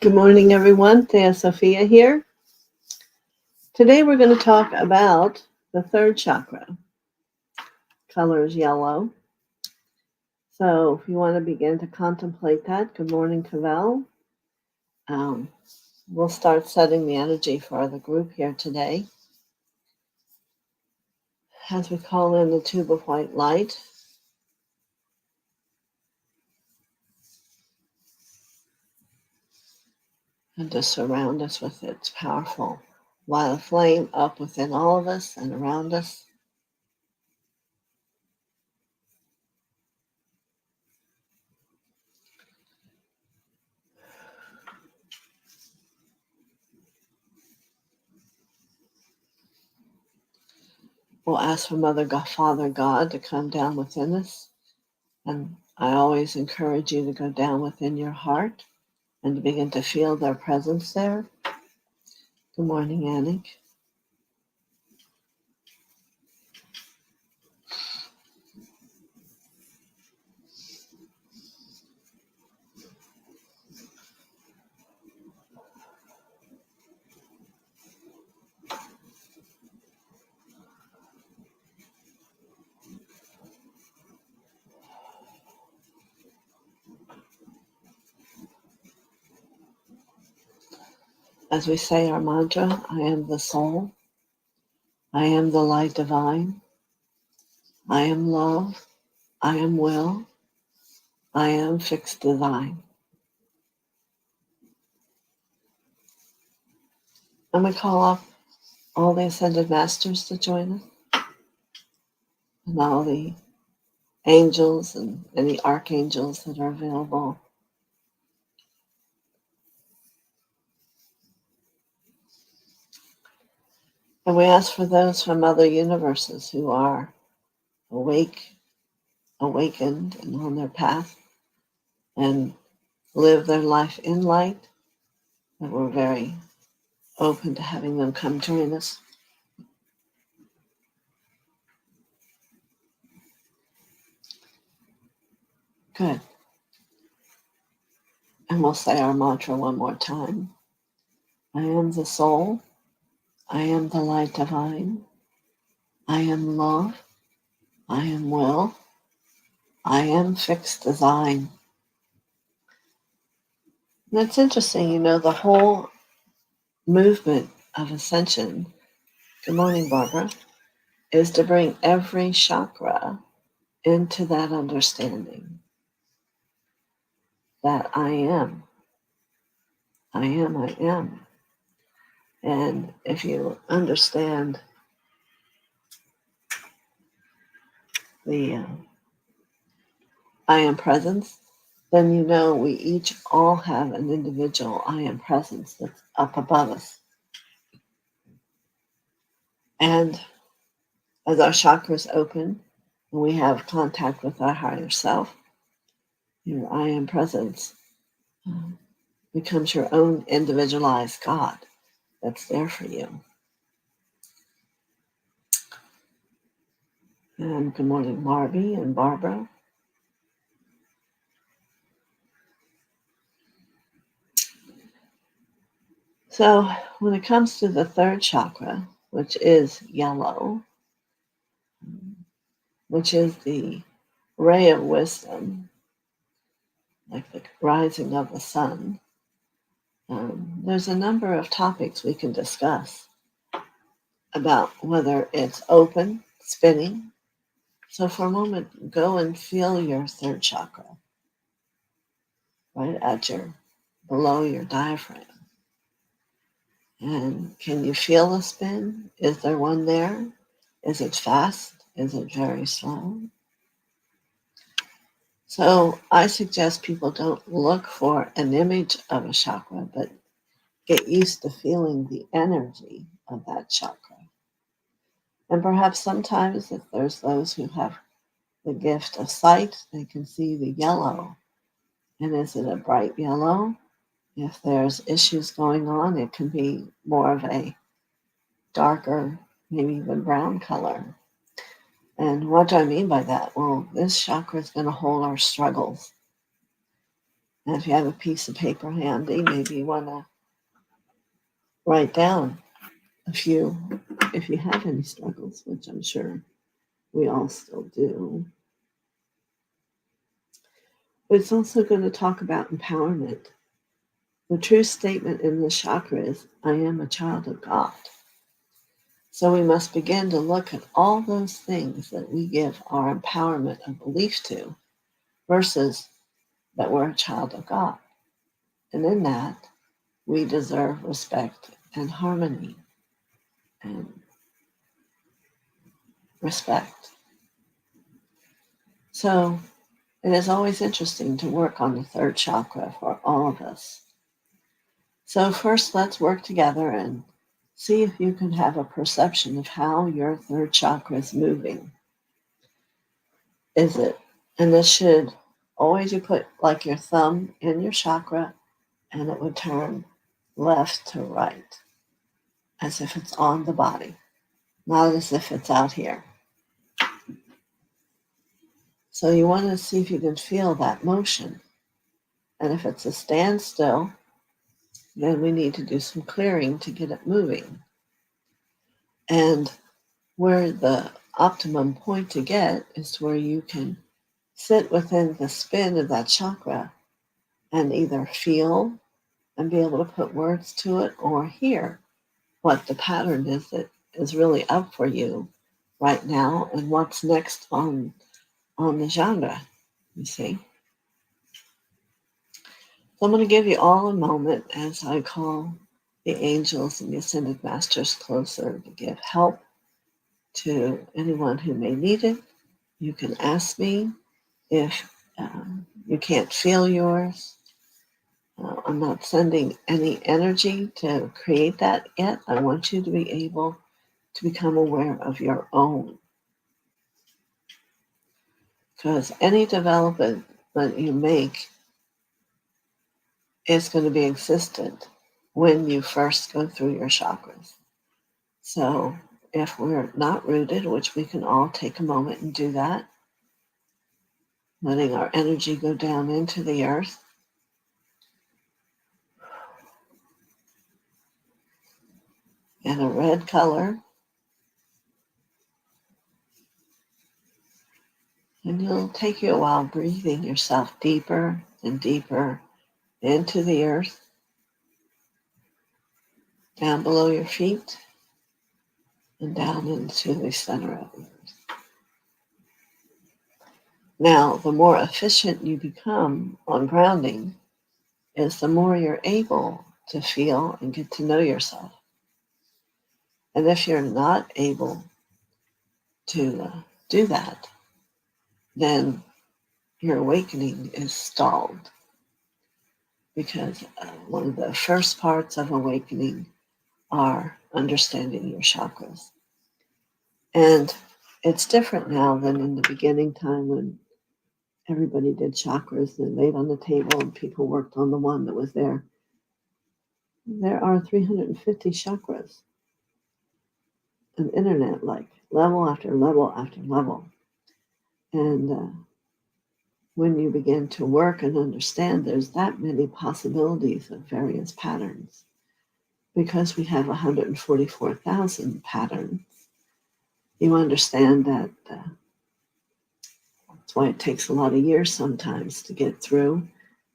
Good morning, everyone. TheoSophia here. Today we're going to talk about the third chakra. Color is yellow. So if you want to begin to contemplate that, good morning, Cavell. We'll start setting the energy for the group here today. As we call in the tube of white light. And to surround us with its powerful violet flame up within all of us and around us. We'll ask for Mother God, Father God to come down within us. And I always encourage you to go down within your heart and to begin to feel their presence there. Good morning, Anik. As we say our mantra, I am the soul. I am the light divine. I am love. I am will. I am fixed design. And we call up all the ascended masters to join us, and all the angels and any archangels that are available. And we ask for those from other universes who are awakened and on their path and live their life in light, that we're very open to having them come join us. Good. And we'll say our mantra one more time. I am the soul. I am the light divine. I am love. I am will. I am fixed design. And it's interesting, the whole movement of ascension, good morning, Barbara, is to bring every chakra into that understanding that I am. I am, I am. And if you understand the I am presence, then we each all have an individual I am presence that's up above us. And as our chakras open and we have contact with our higher self, your I am presence becomes your own individualized God that's there for you. And good morning, Marby and Barbara. So when it comes to the third chakra, which is yellow, which is the ray of wisdom, like the rising of the sun, there's a number of topics we can discuss about whether it's open, spinning. So for a moment, go and feel your third chakra, right at below your diaphragm. And can you feel the spin? Is there one there? Is it fast? Is it very slow? So I suggest people don't look for an image of a chakra, but get used to feeling the energy of that chakra. And perhaps sometimes if there's those who have the gift of sight, they can see the yellow. And is it a bright yellow? If there's issues going on, it can be more of a darker, maybe even brown color. And what do I mean by that? Well, this chakra is going to hold our struggles. And if you have a piece of paper handy, maybe you want to write down a few, if you have any struggles, which I'm sure we all still do. But it's also going to talk about empowerment. The true statement in this chakra is, I am a child of God. So we must begin to look at all those things that we give our empowerment and belief to versus that we're a child of God. And in that, we deserve respect and harmony and respect. So it is always interesting to work on the third chakra for all of us. So first, let's work together and see if you can have a perception of how your third chakra is moving. Is it? And this should always, you put like your thumb in your chakra and it would turn left to right as if it's on the body, not as if it's out here. So you want to see if you can feel that motion. And if it's a standstill, then we need to do some clearing to get it moving. And where the optimum point to get is to where you can sit within the spin of that chakra and either feel and be able to put words to it or hear what the pattern is that is really up for you right now and what's next on the genre, you see. So I'm going to give you all a moment as I call the angels and the ascended masters closer to give help to anyone who may need it. You can ask me if you can't feel yours. I'm not sending any energy to create that yet. I want you to be able to become aware of your own. Because any development that you make is going to be existent when you first go through your chakras. So if we're not rooted, which we can all take a moment and do that, letting our energy go down into the earth, in a red color, and it'll take you a while breathing yourself deeper and deeper into the earth, down below your feet, and down into the center of the earth. Now, the more efficient you become on grounding is the more you're able to feel and get to know yourself. And if you're not able to do that, then your awakening is stalled. Because one of the first parts of awakening are understanding your chakras. And it's different now than in the beginning time when everybody did chakras and laid on the table and people worked on the one that was there. There are 350 chakras, an internet like level after level after level. And when you begin to work and understand there's that many possibilities of various patterns, because we have 144,000 patterns, you understand that that's why it takes a lot of years sometimes to get through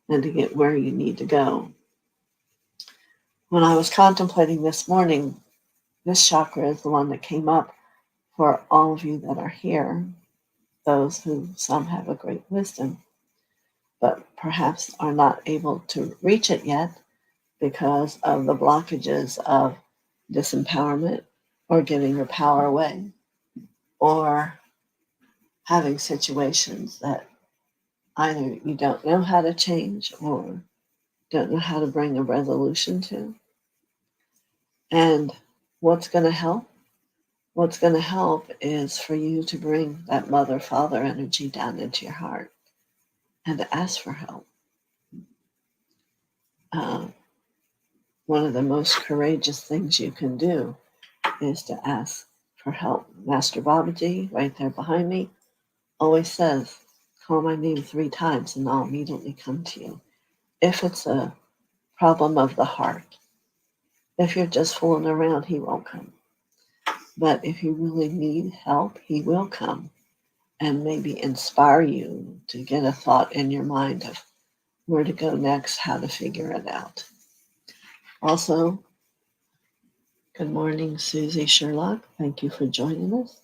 and to get where you need to go. When I was contemplating this morning, this chakra is the one that came up for all of you that are here, those who some have a great wisdom, but perhaps are not able to reach it yet because of the blockages of disempowerment or giving your power away or having situations that either you don't know how to change or don't know how to bring a resolution to. And what's going to help? What's going to help is for you to bring that mother-father energy down into your heart and to ask for help. One of the most courageous things you can do is to ask for help. Master Babaji, right there behind me, always says, call my name 3 times and I'll immediately come to you. if it's a problem of the heart. If you're just fooling around, he won't come. But if you really need help, he will come and maybe inspire you to get a thought in your mind of where to go next, how to figure it out. Also, good morning, Susie Sherlock. Thank you for joining us.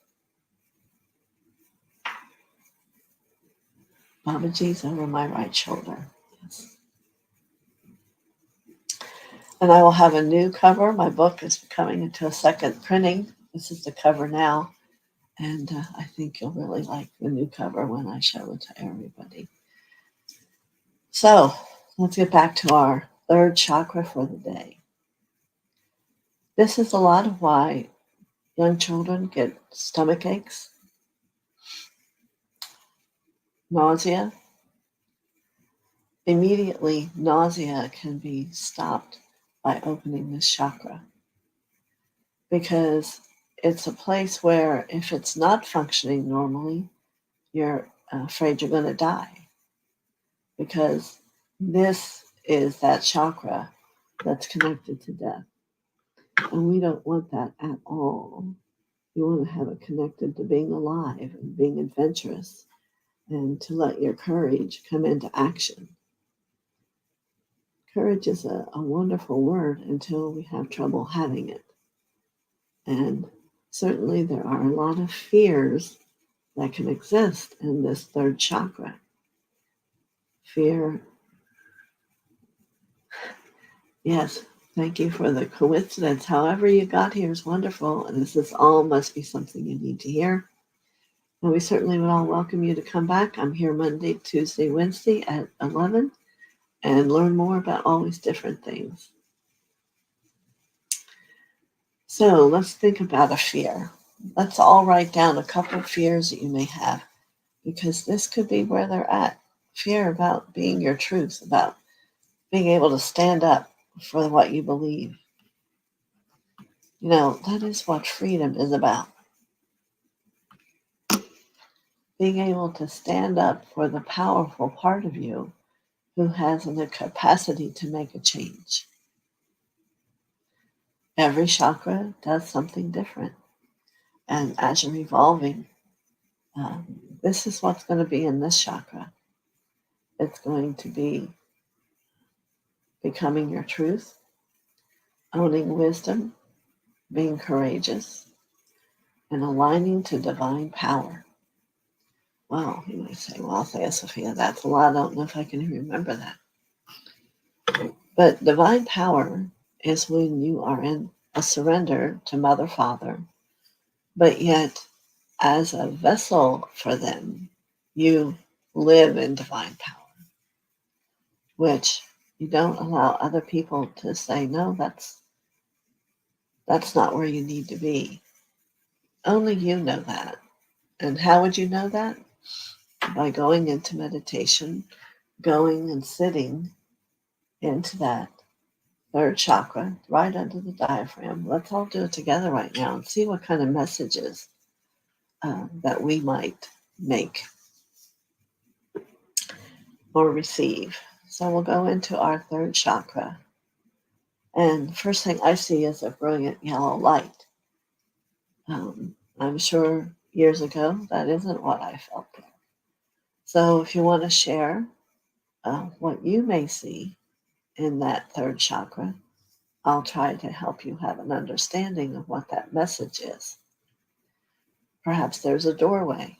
Babaji's over my right shoulder. Yes. And I will have a new cover. My book is coming into a second printing. This is the cover now. And I think you'll really like the new cover when I show it to everybody. So let's get back to our third chakra for the day. This is a lot of why young children get stomach aches, nausea. Immediately, nausea can be stopped by opening this chakra, because it's a place where if it's not functioning normally, you're afraid you're going to die, because this is that chakra that's connected to death. And we don't want that at all. You want to have it connected to being alive and being adventurous and to let your courage come into action. Courage is a wonderful word until we have trouble having it. And certainly there are a lot of fears that can exist in this third chakra. Fear. Yes, thank you for the coincidence. However you got here is wonderful, and this all must be something you need to hear. And we certainly would all welcome you to come back. I'm here Monday, Tuesday, Wednesday at 11, and learn more about all these different things. So let's think about a fear. Let's all write down a couple of fears that you may have, because this could be where they're at. Fear about being your truth, about being able to stand up for what you believe. You know, that is what freedom is about. Being able to stand up for the powerful part of you who has the capacity to make a change. Every chakra does something different. And as you're evolving, this is what's going to be in this chakra. It's going to be becoming your truth, owning wisdom, being courageous, and aligning to divine power. Wow, you might say, well, TheoSophia, that's a lot. I don't know if I can remember that. But divine power is when you are in a surrender to Mother, Father, but yet as a vessel for them, you live in divine power, which you don't allow other people to say, no, that's not where you need to be. Only you know that. And how would you know that? By going into meditation, going and sitting into that third chakra, right under the diaphragm. Let's all do it together right now and see what kind of messages that we might make or receive. So we'll go into our third chakra. And first thing I see is a brilliant yellow light. I'm sure years ago that isn't what I felt there. So if you want to share what you may see in that third chakra, I'll try to help you have an understanding of what that message is. Perhaps there's a doorway.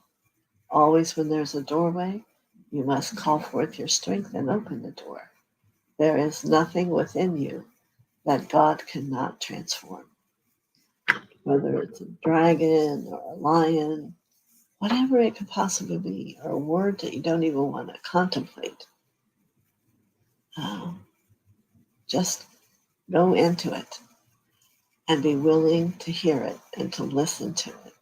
Always when there's a doorway, you must call forth your strength and open the door. There is nothing within you that God cannot transform. Whether it's a dragon or a lion, whatever it could possibly be, or a word that you don't even want to contemplate. Just go into it and be willing to hear it and to listen to it.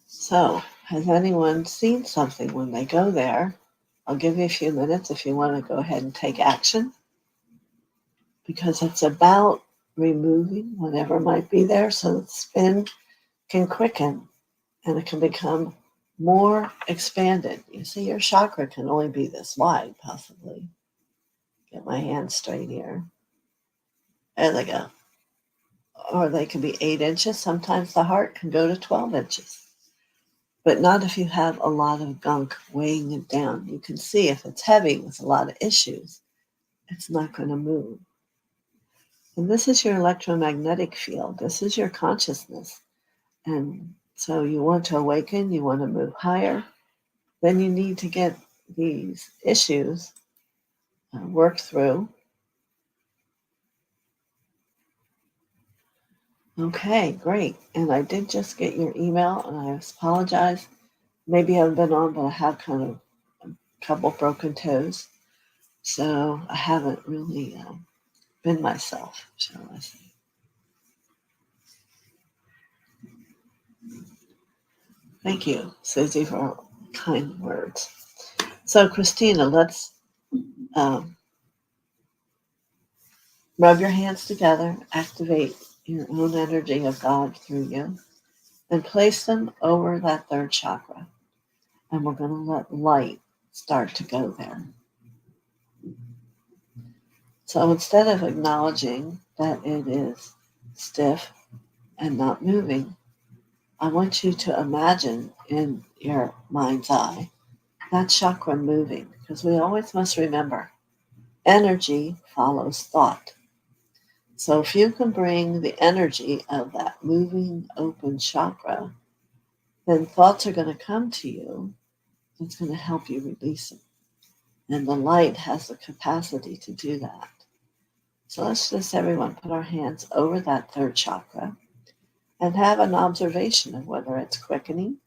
So, has anyone seen something when they go there? I'll give you a few minutes if you want to go ahead and take action, because it's about removing whatever might be there so that spin can quicken and it can become more expanded. You see, your chakra can only be this wide, possibly. Get my hand straight here. There they go. Or they can be 8 inches. Sometimes the heart can go to 12 inches. But not if you have a lot of gunk weighing it down. You can see if it's heavy with a lot of issues, it's not going to move. And this is your electromagnetic field. This is your consciousness. And so you want to awaken, you want to move higher, then you need to get these issues worked through. Okay, great. And I did just get your email, and I apologize. Maybe I haven't been on, but I have kind of a couple broken toes. So I haven't really been myself, shall I say. Thank you, Susie, for kind words. So, Christina, let's rub your hands together, activate your own energy of God through you, and place them over that third chakra. And we're going to let light start to go there. So instead of acknowledging that it is stiff and not moving, I want you to imagine in your mind's eye that chakra moving, because we always must remember energy follows thought. So if you can bring the energy of that moving open chakra, then thoughts are going to come to you that's going to help you release them. And the light has the capacity to do that. So let's just everyone put our hands over that third chakra and have an observation of whether it's quickening.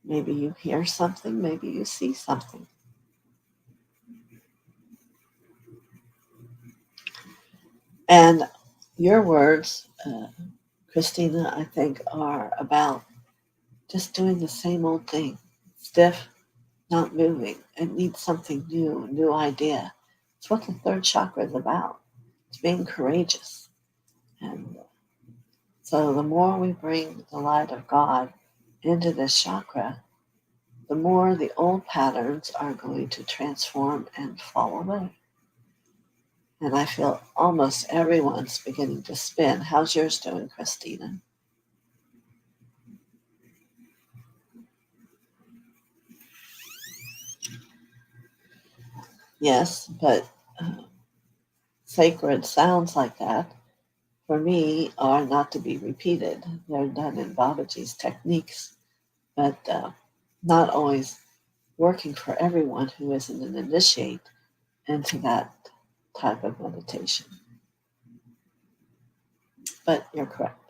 Maybe you hear something, maybe you see something. And your words, Christina, I think are about just doing the same old thing. Stiff, not moving. It needs something new, a new idea. It's what the third chakra is about. It's being courageous. And so the more we bring the light of God into this chakra, the more the old patterns are going to transform and fall away. And I feel almost everyone's beginning to spin. How's yours doing, Christina? Yes, but sacred sounds like that, for me, are not to be repeated. They're done in Babaji's techniques, but not always working for everyone who isn't an initiate into that type of meditation. But you're correct.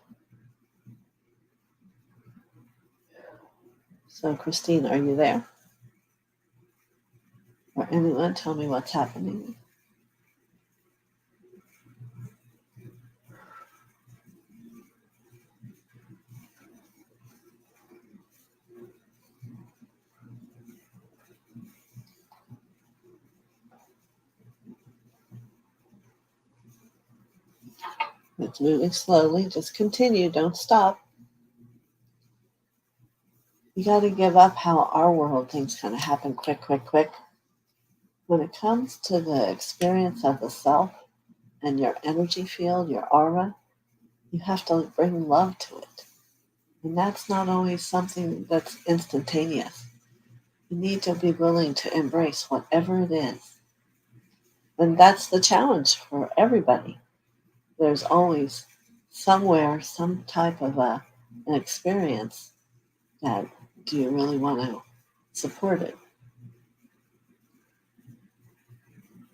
So, Christine, are you there? Or anyone tell me what's happening? It's moving slowly. Just continue. Don't stop. You got to give up how our world things kind of happen quick, quick, quick. When it comes to the experience of the self and your energy field, your aura, you have to bring love to it. And that's not always something that's instantaneous. You need to be willing to embrace whatever it is. And that's the challenge for everybody. There's always somewhere some type of an experience that do you really want to support it?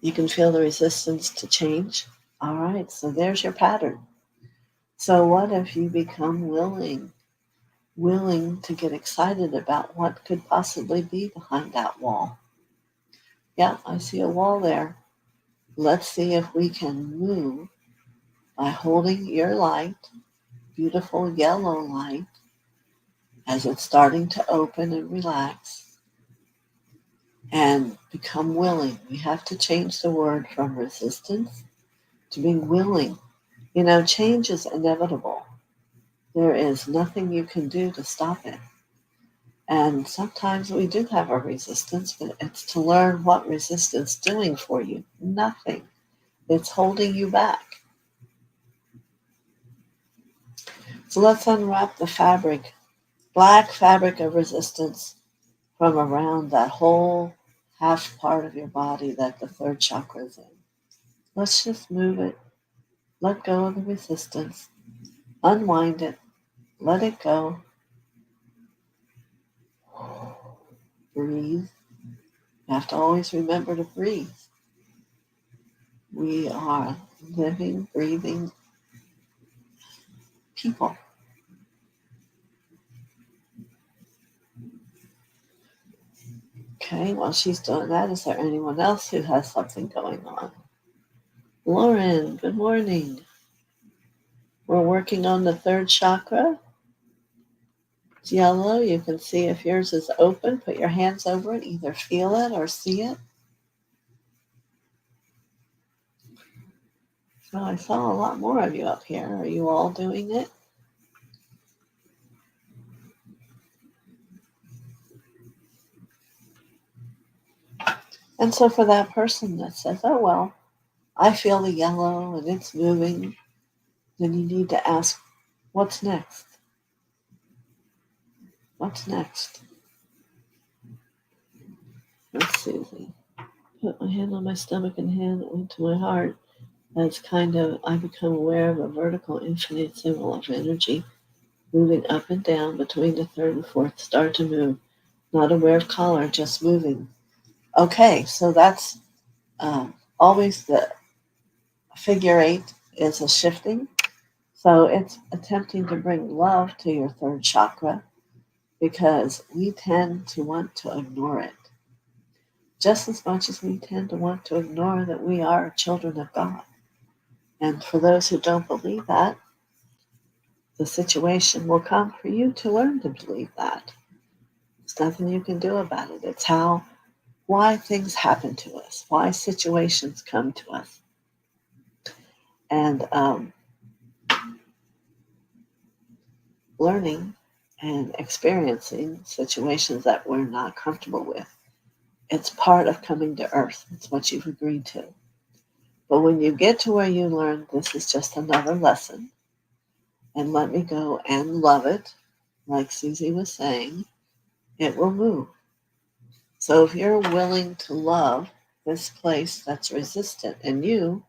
You can feel the resistance to change. All right, so there's your pattern. So what if you become willing to get excited about what could possibly be behind that wall? Yeah, I see a wall there. Let's see if we can move by holding your light, beautiful yellow light, as it's starting to open and relax and become willing. We have to change the word from resistance to being willing Change is inevitable. There is nothing you can do to stop it. And sometimes we do have a resistance, but it's to learn what resistance is doing for you. Nothing. It's holding you back. So let's unwrap the fabric, black fabric of resistance from around that whole half part of your body that the third chakra is in. Let's just move it. Let go of the resistance. Unwind it. Let it go. Breathe. You have to always remember to breathe. We are living, breathing people. Okay, while she's doing that, is there anyone else who has something going on? Lauren, good morning. We're working on the third chakra. It's yellow. You can see if yours is open. Put your hands over it. Either feel it or see it. So I saw a lot more of you up here. Are you all doing it? And so for that person that says, oh, well, I feel the yellow and it's moving, then you need to ask, what's next? What's next? Let's see. Put my hand on my stomach and hand it went to my heart. That's kind of, I become aware of a vertical infinite symbol of energy moving up and down between the third and fourth. Start to move. Not aware of color, just moving. Okay, so that's always the figure 8 is a shifting. So it's attempting to bring love to your third chakra because we tend to want to ignore it. Just as much as we tend to want to ignore that we are children of God. And for those who don't believe that, the situation will come for you to learn to believe that. There's nothing you can do about it. It's why things happen to us, why situations come to us. And learning and experiencing situations that we're not comfortable with. It's part of coming to Earth. It's what you've agreed to. But when you get to where you learn this is just another lesson, and let me go and love it, like Susie was saying, it will move. So if you're willing to love this place that's resistant in you,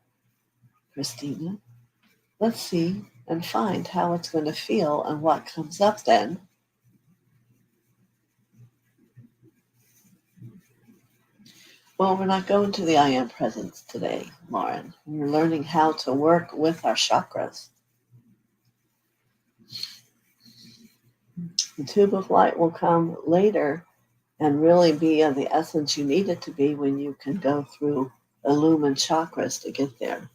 Christina, let's see and find how it's going to feel and what comes up then. Well, we're not going to the I Am Presence today, Lauren. We're learning how to work with our chakras. The tube of light will come later and really be of the essence you need it to be when you can go through illumined chakras to get there.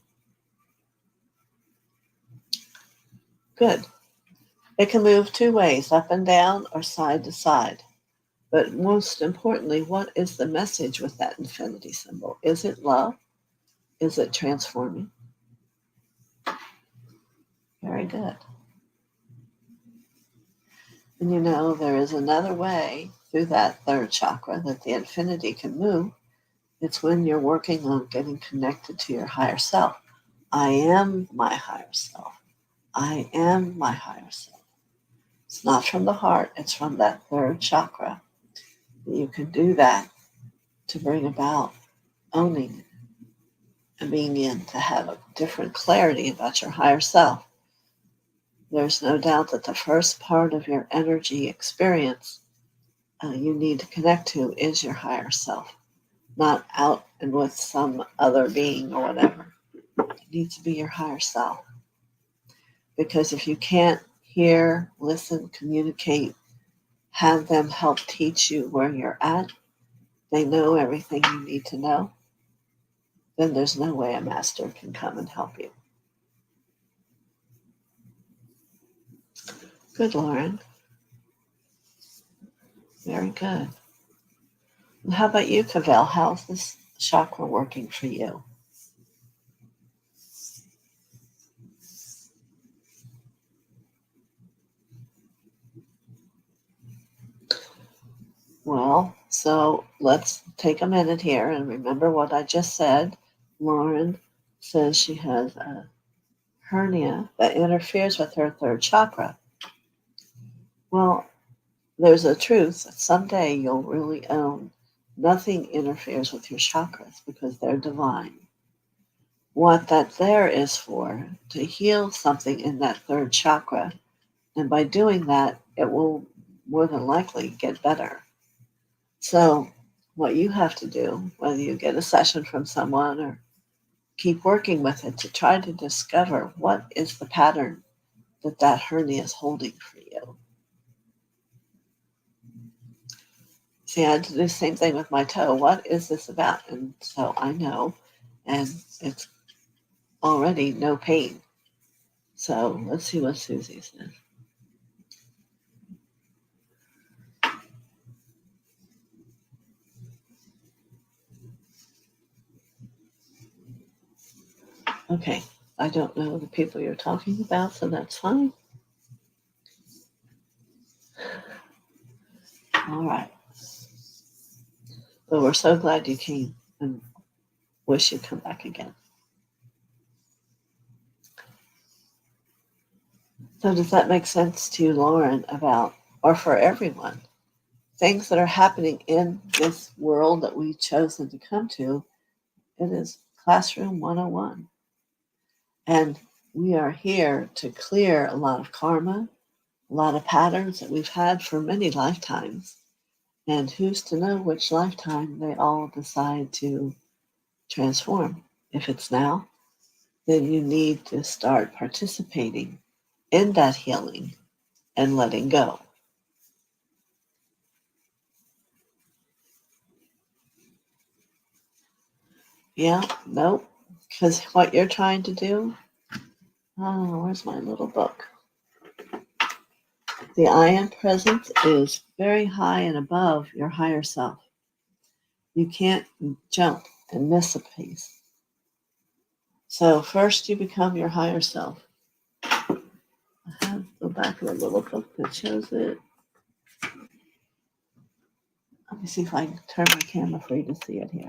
Good. It can move two ways, up and down or side to side. But most importantly, what is the message with that infinity symbol? Is it love? Is it transforming? Very good. And there is another way through that third chakra that the infinity can move. It's when you're working on getting connected to your higher self. I am my higher self. I am my higher self. It's not from the heart, it's from that third chakra. You can do that to bring about owning it and being in to have a different clarity about your higher self. There's no doubt that the first part of your energy experience you need to connect to is your higher self, not out and with some other being or whatever. It needs to be your higher self. Because if you can't hear, listen, communicate, have them help teach you where you're at, they know everything you need to know, then there's no way a master can come and help you. Good, Lauren. Very good. And how about you, Cavell? How's this chakra working for you? Well, so let's take a minute here and remember what I just said. Lauren says she has a hernia that interferes with her third chakra. Well, there's a truth that someday you'll really own nothing interferes with your chakras because they're divine. What that there is for, to heal something in that third chakra. And by doing that, it will more than likely get better. So, what you have to do, whether you get a session from someone or keep working with it to try to discover what is the pattern that that hernia is holding for you. See, I had to do the same thing with my toe. What is this about? And so I know, and it's already no pain. So let's see what Susie says. Okay, I don't know the people you're talking about, so that's fine. All right. But we're so glad you came and wish you'd come back again. So does that make sense to you, Lauren, about, or for everyone, things that are happening in this world that we've chosen to come to? It is Classroom 101. And we are here to clear a lot of karma, a lot of patterns that we've had for many lifetimes. And who's to know which lifetime they all decide to transform? If it's now, then you need to start participating in that healing and letting go. Yeah, nope. Because what you're trying to do, oh, where's my little book? The I am presence is very high and above your higher self. You can't jump and miss a piece. So first you become your higher self. I have the back of a little book that shows it. Let me see if I can turn my camera for you to see it here.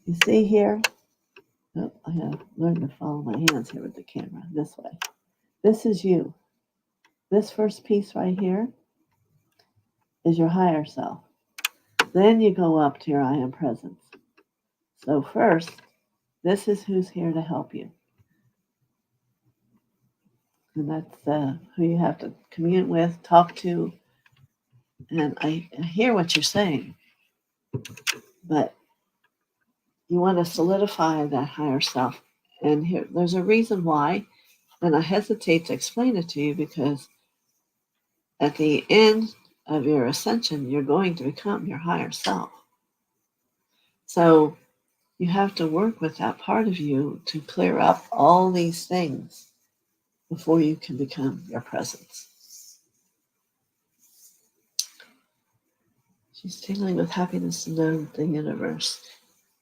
You see here? Oh, I have learned to follow my hands here with the camera this way. This is you. This first piece right here is your higher self. Then you go up to your I am presence. So first, this is who's here to help you. And that's who you have to commune with, talk to. And I hear what you're saying, but you want to solidify that higher self. And here, there's a reason why, and I hesitate to explain it to you because at the end of your ascension, you're going to become your higher self. So you have to work with that part of you to clear up all these things before you can become your presence. She's tingling with happiness to know the universe.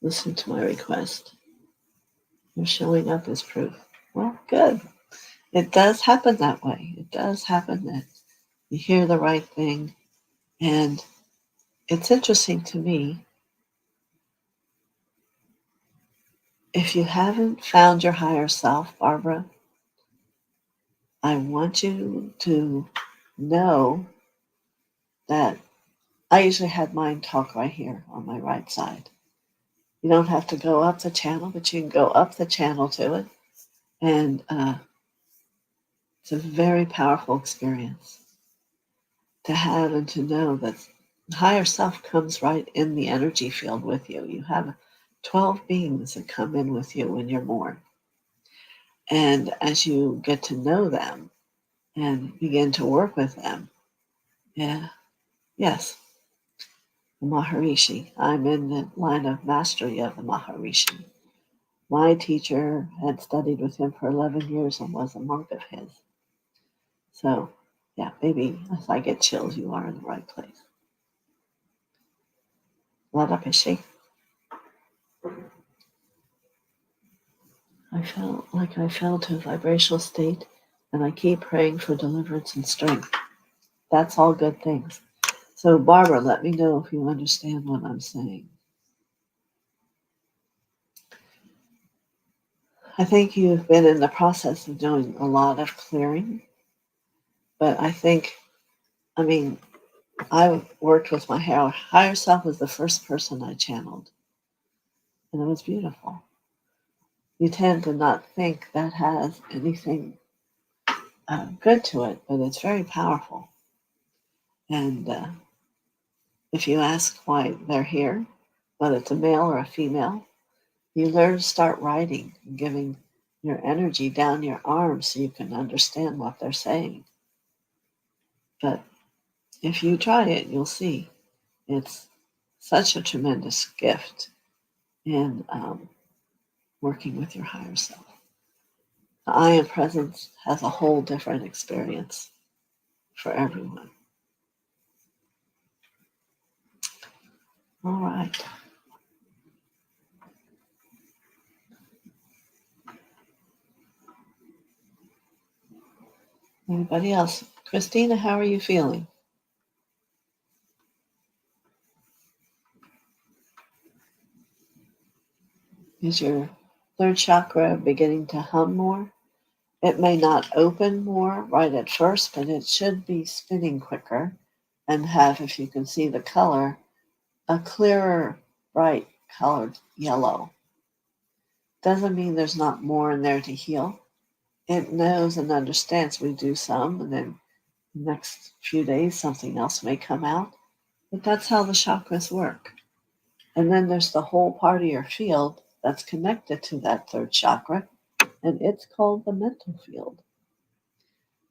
Listen to my request. You're showing up as proof. Well, good. It does happen that way. It does happen that you hear the right thing. And it's interesting to me, if you haven't found your higher self, Barbara, I want you to know that I usually had mine talk right here on my right side. You don't have to go up the channel, but you can go up the channel to it. And it's a very powerful experience to have and to know that higher self comes right in the energy field with you. You have 12 beings that come in with you when you're born. And as you get to know them and begin to work with them, yeah, yes, the Maharishi. I'm in the line of mastery of the Maharishi. My teacher had studied with him for 11 years and was a monk of his. So, yeah, maybe if I get chills, you are in the right place. Ladapishi. I felt like I fell to a vibrational state, and I keep praying for deliverance and strength. That's all good things. So, Barbara, let me know if you understand what I'm saying. I think you've been in the process of doing a lot of clearing, but I mean, I worked with my higher self was the first person I channeled, and it was beautiful. You tend to not think that has anything good to it, but it's very powerful. And if you ask why they're here, whether it's a male or a female, you learn to start writing and giving your energy down your arms so you can understand what they're saying. But if you try it, you'll see it's such a tremendous gift in working with your higher self. The I Am Presence has a whole different experience for everyone. All right. Anybody else? Christina, how are you feeling? Is your third chakra beginning to hum more? It may not open more right at first, but it should be spinning quicker and have, if you can see the color, a clearer, bright colored yellow. Doesn't mean there's not more in there to heal. It knows and understands we do some, and then the next few days something else may come out. But that's how the chakras work. And then there's the whole part of your field that's connected to that third chakra, and it's called the mental field.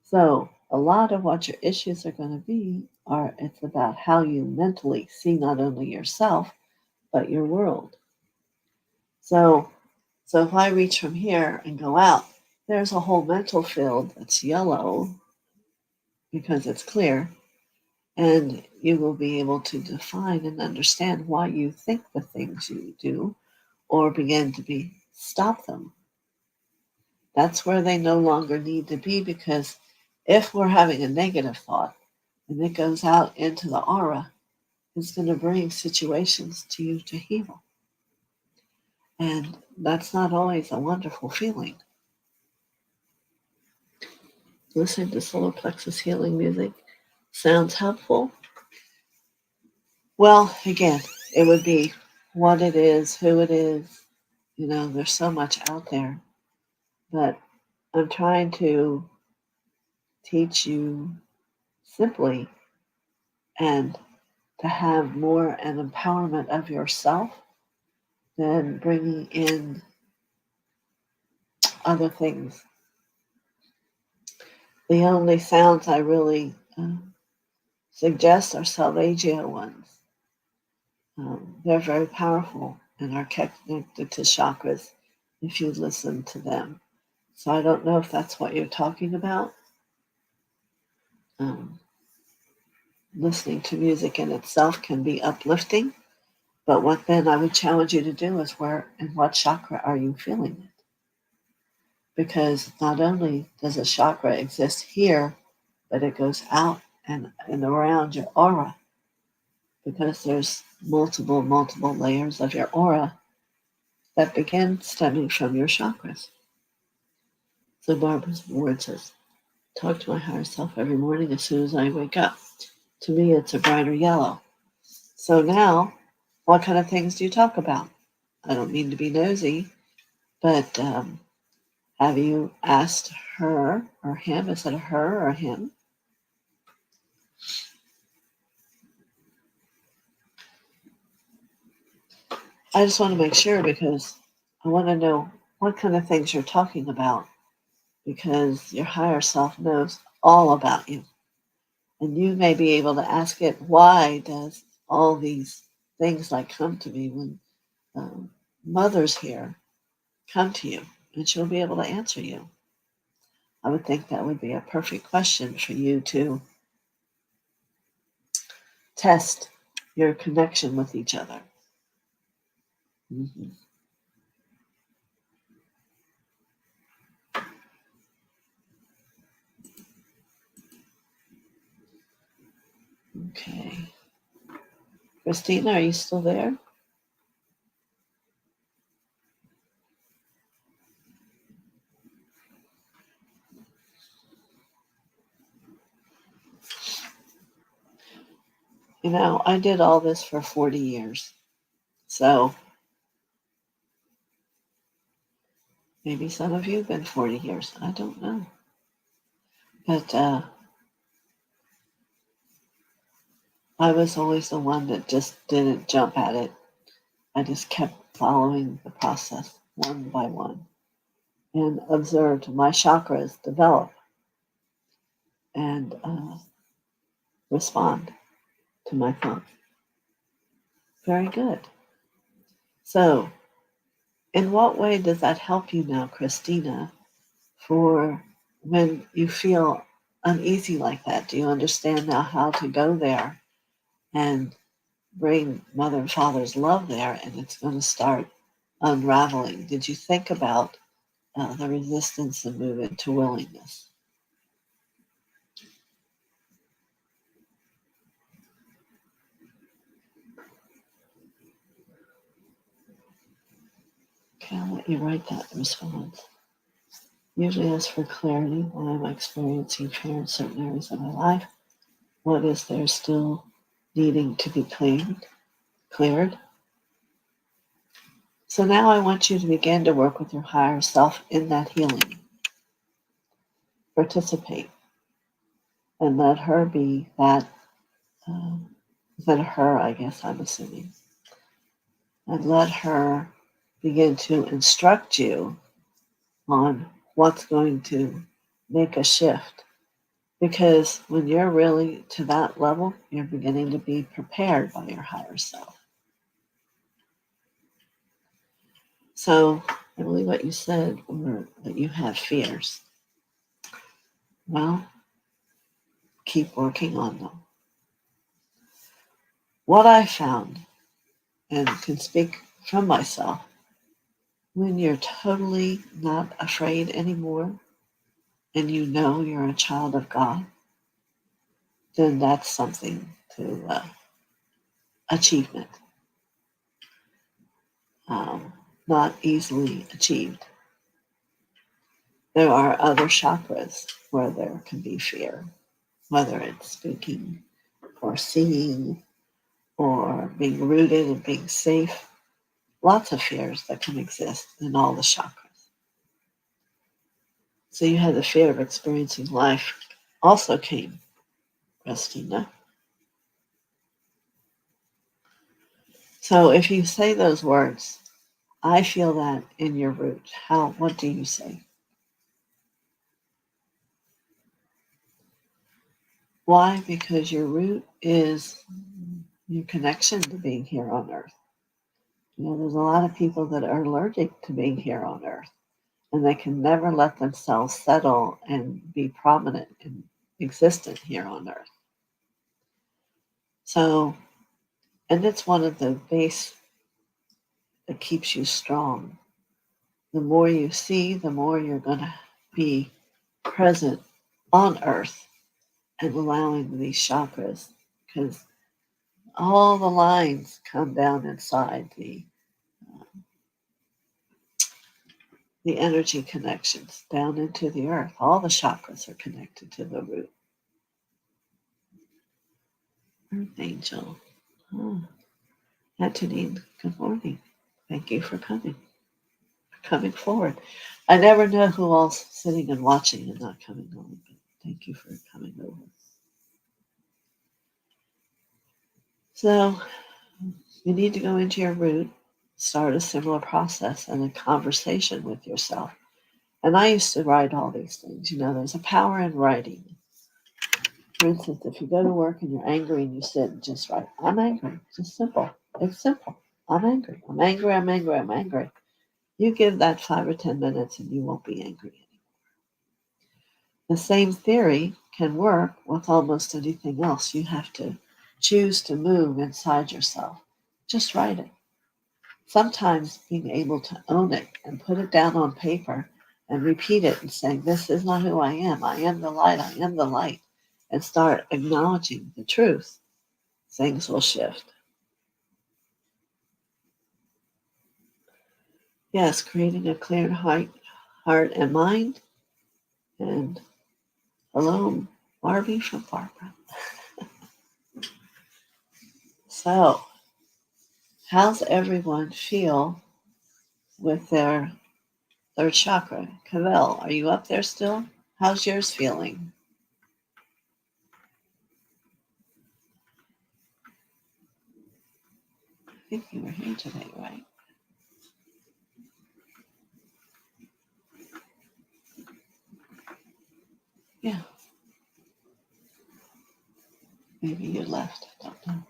So a lot of what your issues are going to be it's about how you mentally see not only yourself, but your world. So if I reach from here and go out, there's a whole mental field that's yellow because it's clear, and you will be able to define and understand why you think the things you do or begin to stop them. That's where they no longer need to be, because if we're having a negative thought and it goes out into the aura, it's going to bring situations to you to heal. And that's not always a wonderful feeling. Listening to solar plexus healing music sounds helpful. Well, again, it would be what it is, who it is. There's so much out there. But I'm trying to teach you simply and to have more an empowerment of yourself than bringing in other things. The only sounds I really suggest are Salvaggio ones. They're very powerful and are connected to chakras if you listen to them. So I don't know if that's what you're talking about. Listening to music in itself can be uplifting, but what then I would challenge you to do is where and what chakra are you feeling it? Because not only does a chakra exist here, but it goes out and around your aura, because there's multiple layers of your aura that begin stemming from your chakras. So Barbara's word says, talk to my higher self every morning as soon as I wake up. To me, it's a brighter yellow. So now, what kind of things do you talk about? I don't mean to be nosy, but have you asked her or him? Is it a her or him? I just want to make sure, because I want to know what kind of things you're talking about, because your higher self knows all about you. And you may be able to ask it, why does all these things like come to me when mother's here come to you? And she'll be able to answer you. I would think that would be a perfect question for you to test your connection with each other. Mm-hmm. Okay. Christina, are you still there? You know, I did all this for 40 years. So maybe some of you have been 40 years. I don't know. But I was always the one that just didn't jump at it. I just kept following the process one by one and observed my chakras develop and respond to my phone. Very good. So, in what way does that help you now, Christina, for when you feel uneasy like that? Do you understand now how to go there and bring Mother and Father's love there, and it's going to start unraveling? Did you think about the resistance and move into willingness? Okay, I'll let you write that response. Usually as for clarity, when I'm experiencing fear in certain areas of my life, what is there still needing to be cleared? So now I want you to begin to work with your higher self in that healing. Participate and let her be that, let her, I guess I'm assuming, and let her begin to instruct you on what's going to make a shift. Because when you're really to that level, you're beginning to be prepared by your higher self. So I believe what you said were that you have fears. Well, keep working on them. What I found, and can speak from myself, when you're totally not afraid anymore and you know you're a child of God, then that's something to achievement. Not easily achieved. There are other chakras where there can be fear, whether it's speaking or seeing or being rooted and being safe. Lots of fears that can exist in all the chakras. So you had the fear of experiencing life also came, Christina. So if you say those words, I feel that in your root. What do you say? Why? Because your root is your connection to being here on earth. You know, there's a lot of people that are allergic to being here on earth, and they can never let themselves settle and be prominent and existent here on earth. So, and it's one of the base that keeps you strong. The more you see, the more you're going to be present on earth and allowing these chakras, because all the lines come down inside the energy connections down into the earth. All the chakras are connected to the root. Earth angel. Oh, Antonine, good morning. Thank you for coming forward. I never know who all's sitting and watching and not coming on, but thank you for coming over. So you need to go into your root, start a similar process and a conversation with yourself. And I used to write all these things. You know, there's a power in writing. For instance, if you go to work and you're angry and you sit and just write, I'm angry. Just simple. It's simple. I'm angry. I'm angry. I'm angry. I'm angry. You give that 5 or 10 minutes and you won't be angry anymore. The same theory can work with almost anything else. You have to choose to move inside yourself. Just write it. Sometimes being able to own it and put it down on paper and repeat it and saying, this is not who I am. I am the light. I am the light. And start acknowledging the truth. Things will shift. Yes, creating a clear heart and mind. And hello, Barbie from Barbara. So, how's everyone feel with their third chakra? Cavell, are you up there still? How's yours feeling? I think you were here today, right? Yeah, maybe you left. I don't know.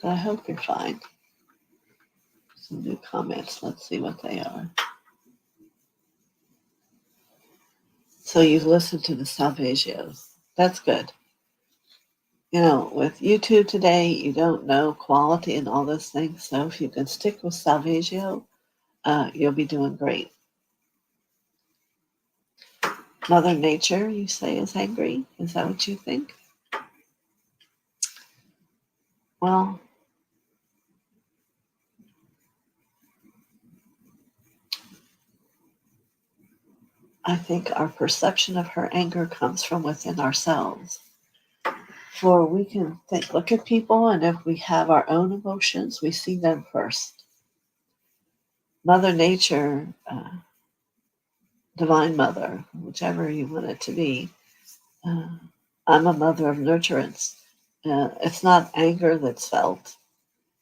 But I hope you're fine. Some new comments. Let's see what they are. So you've listened to the Salvagios. That's good. You know, with YouTube today, you don't know quality and all those things. So if you can stick with Salvagio, you'll be doing great. Mother Nature, you say, is angry. Is that what you think? Well, I think our perception of her anger comes from within ourselves. For we can look at people, and if we have our own emotions, we see them first. Mother Nature, Divine Mother, whichever you want it to be, uh, I'm a mother of nurturance. It's not anger that's felt,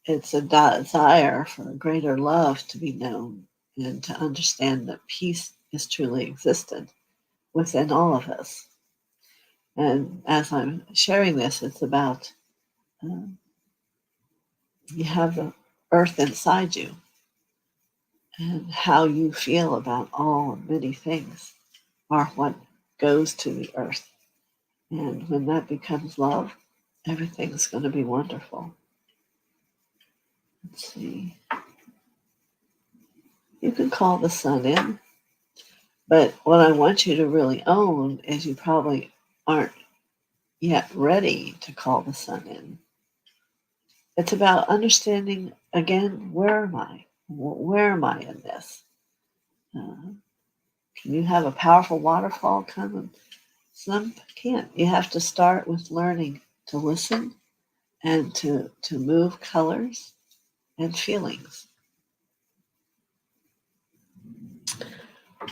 it's a desire for a greater love to be known and to understand that peace is truly existent within all of us. And as I'm sharing this, it's about uh, you have the earth inside you, and how you feel about all and many things are what goes to the earth. And when that becomes love, everything's going to be wonderful. Let's see. You can call the sun in, but what I want you to really own is you probably aren't yet ready to call the sun in. It's about understanding again, where am I? Where am I in this? Uh, can you have a powerful waterfall come? And some can't. You have to start with learning to listen and to move colors and feelings.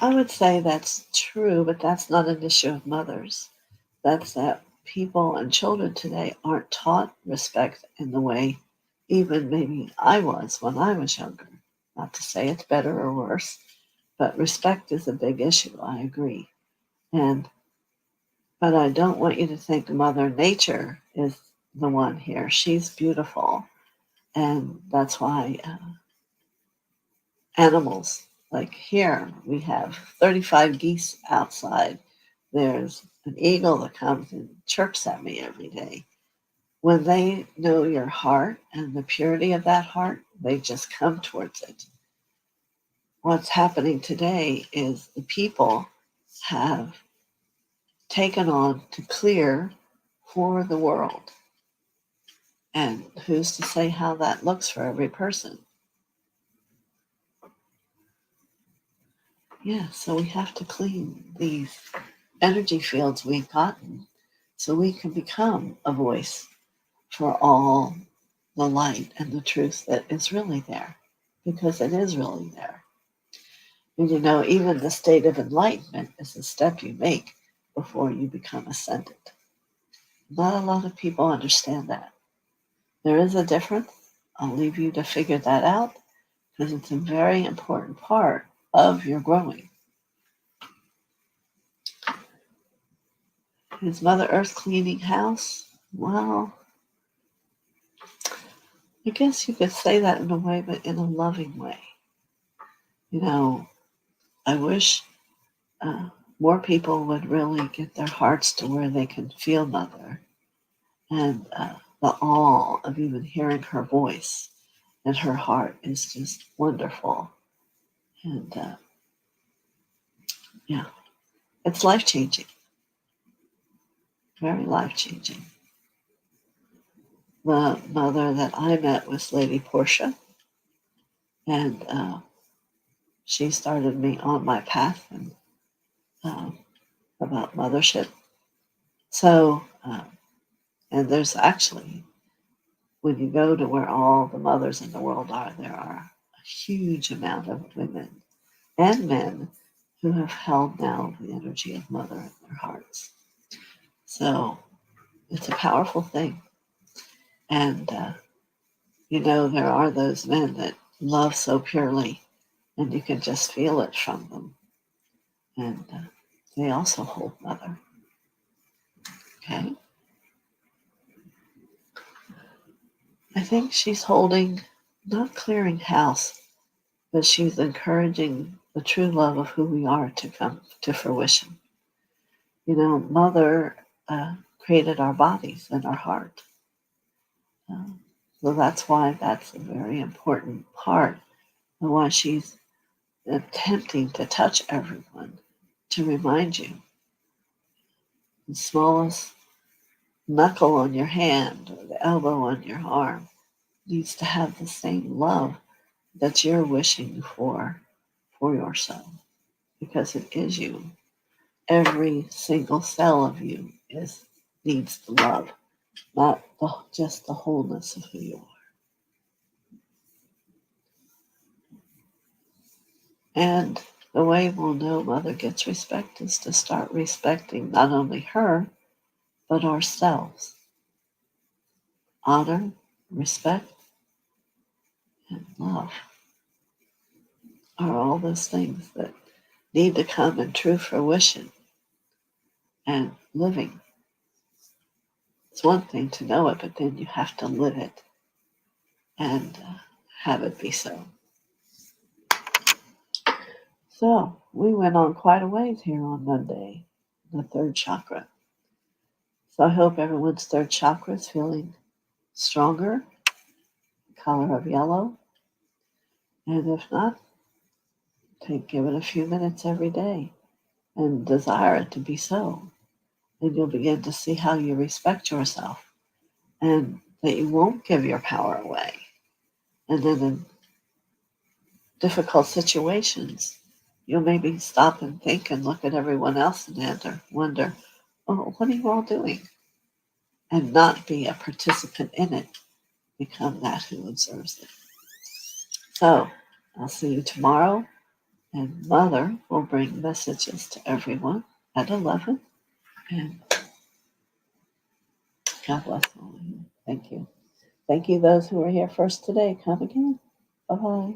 I would say that's true, but that's not an issue of mothers. That's that people and children today aren't taught respect in the way even maybe I was when I was younger. Not to say it's better or worse, but respect is a big issue. I agree. And but I don't want you to think Mother Nature is the one here. She's beautiful, and that's why animals like here we have 35 geese outside. There's an eagle that comes and chirps at me every day. When they know your heart and the purity of that heart, they just come towards it. What's happening today is the people have taken on to clear for the world. And who's to say how that looks for every person? Yeah, so we have to clean these energy fields we've gotten so we can become a voice for all the light and the truth that is really there, because it is really there. And you know, even the state of enlightenment is a step you make before you become ascended. Not a lot of people understand that. There is a difference. I'll leave you to figure that out because it's a very important part of your growing. Is Mother Earth cleaning house? Well, I guess you could say that in a way, but in a loving way. You know, I wish more people would really get their hearts to where they can feel Mother and the awe of even hearing her voice and her heart is just wonderful. And yeah, it's life changing, very life changing. The mother that I met was Lady Portia, and she started me on my path and about mothership. So, and there's actually, when you go to where all the mothers in the world are, there are a huge amount of women and men who have held now the energy of mother in their hearts. So it's a powerful thing. And, there are those men that love so purely, and you can just feel it from them. And they also hold mother. Okay? I think she's holding, not clearing house, but she's encouraging the true love of who we are to come to fruition. Mother created our bodies and our heart. So that's why that's a very important part and why she's attempting to touch everyone to remind you the smallest knuckle on your hand or the elbow on your arm needs to have the same love that you're wishing for yourself, because it is you. Every single cell of you needs the love, not just the wholeness of who you are. And the way we'll know Mother gets respect is to start respecting not only her, but ourselves. Honor, respect, and love are all those things that need to come in true fruition and living. It's one thing to know it, but then you have to live it and have it be so. So we went on quite a ways here on Monday, the third chakra. So I hope everyone's third chakra is feeling stronger, color of yellow. And if not, give it a few minutes every day and desire it to be so. And you'll begin to see how you respect yourself and that you won't give your power away. And then in difficult situations, you'll maybe stop and think and look at everyone else and wonder, oh, what are you all doing? And not be a participant in it. Become that who observes it. So I'll see you tomorrow. And Mother will bring messages to everyone at 11. And God bless all of you. Thank you. Thank you, those who are here first today. Come again. Bye-bye.